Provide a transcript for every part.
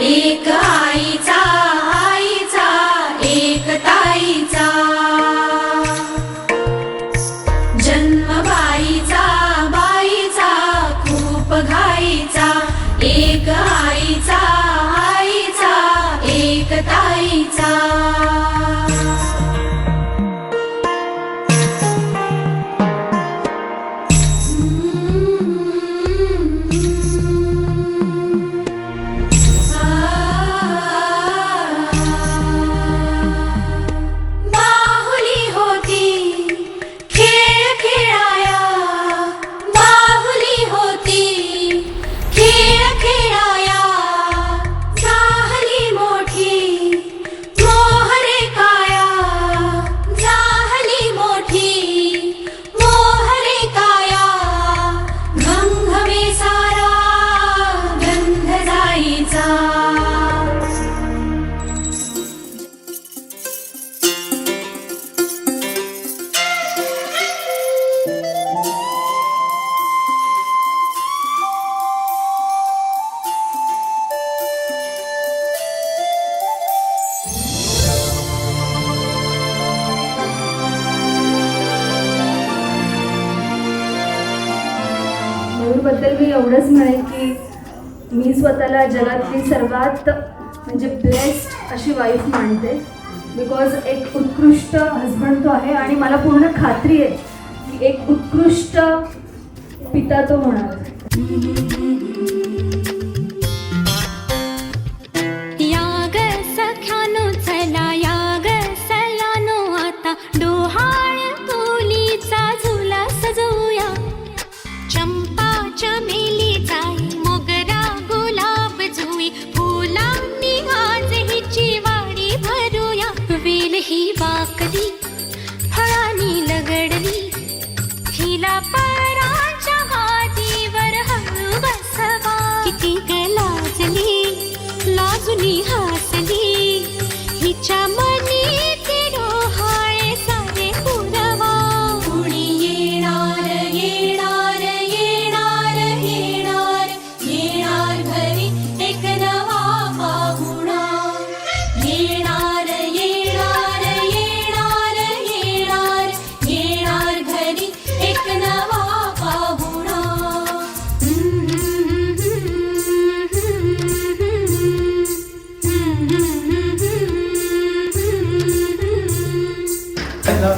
एक आईचा आईचा एक ताईचा जन्म बाईचा बाईचा खूप घाईचा एक आईचा आईचा एक ताईचा बद्दल मी एवढंच म्हणेन की मी स्वतःला जगातली सर्वात म्हणजे ब्लेस्ड अशी वाईफ मानते. बिकॉज एक उत्कृष्ट हजबंड तो आहे आणि मला पूर्ण खात्री आहे की एक उत्कृष्ट पिता तो होणार.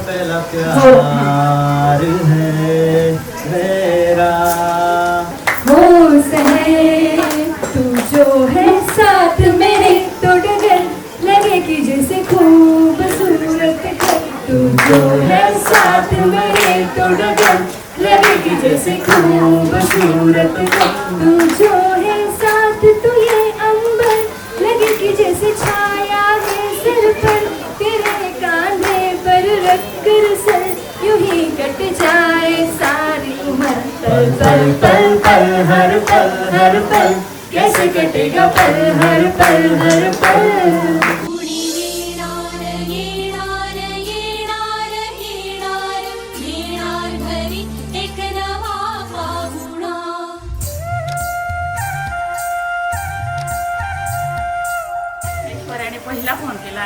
पहला प्यार है मेरा हो सहे तू जो है साथ मेरे तो डगर लगे कि जैसे खूबसूरत है. तू जो है साथ मेरे तो डगर लगे कि जैसे खूबसूरत है. तू जो है साथ तू ये अंबर लगे कि जैसे छाया है सिर पर तेरे कांधे पर रख कर सर यूं ही कट जाए सारी उम्र. पल पल पल पल हर पल कैसे कटेगा पल हर पल. पहिला फोन केला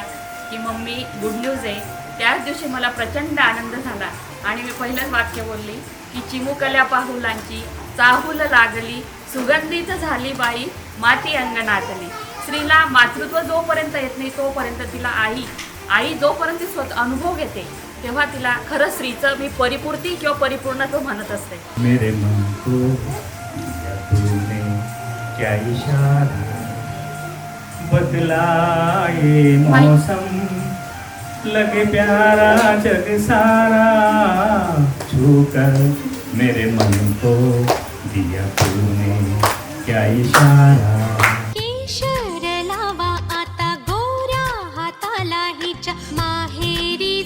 की मम्मी गुड न्यूज आहे. त्याच दिवशी मला प्रचंड आनंद झाला आणि मी पहिलंच वाक्य बोलली की चिमुकल्या पाहुलांची चाहूल लागली सुगंधित झाली बाई माती अंगणातली. स्त्रीला मातृत्व जोपर्यंत येत नाही तोपर्यंत तिला आई जोपर्यंत स्वतः अनुभव घेते तेव्हा तिला खरं स्त्रीचं मी परिपूर्ती किंवा परिपूर्णत्व म्हणत असते. मेरे मन को तूने क्या इशारा बदलाए मौसम लगे प्यारा जग सारा छूकर मेरे मन को दिया तूने क्या इशारा. केशर लावा आता गोऱ्या हाताला हिच्या माहेरी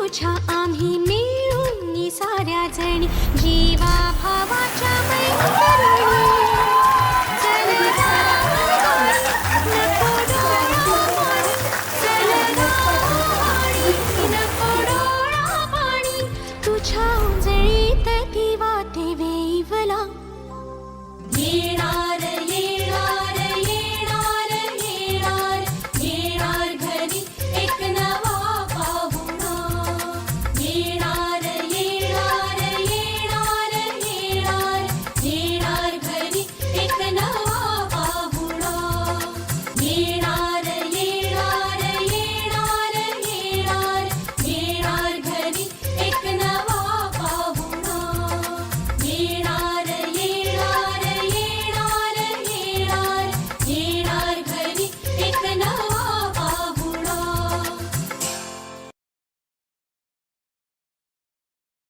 तुझ्या आम्ही मिळून साऱ्या जणी जीवा भावाच्या मैत्रिणी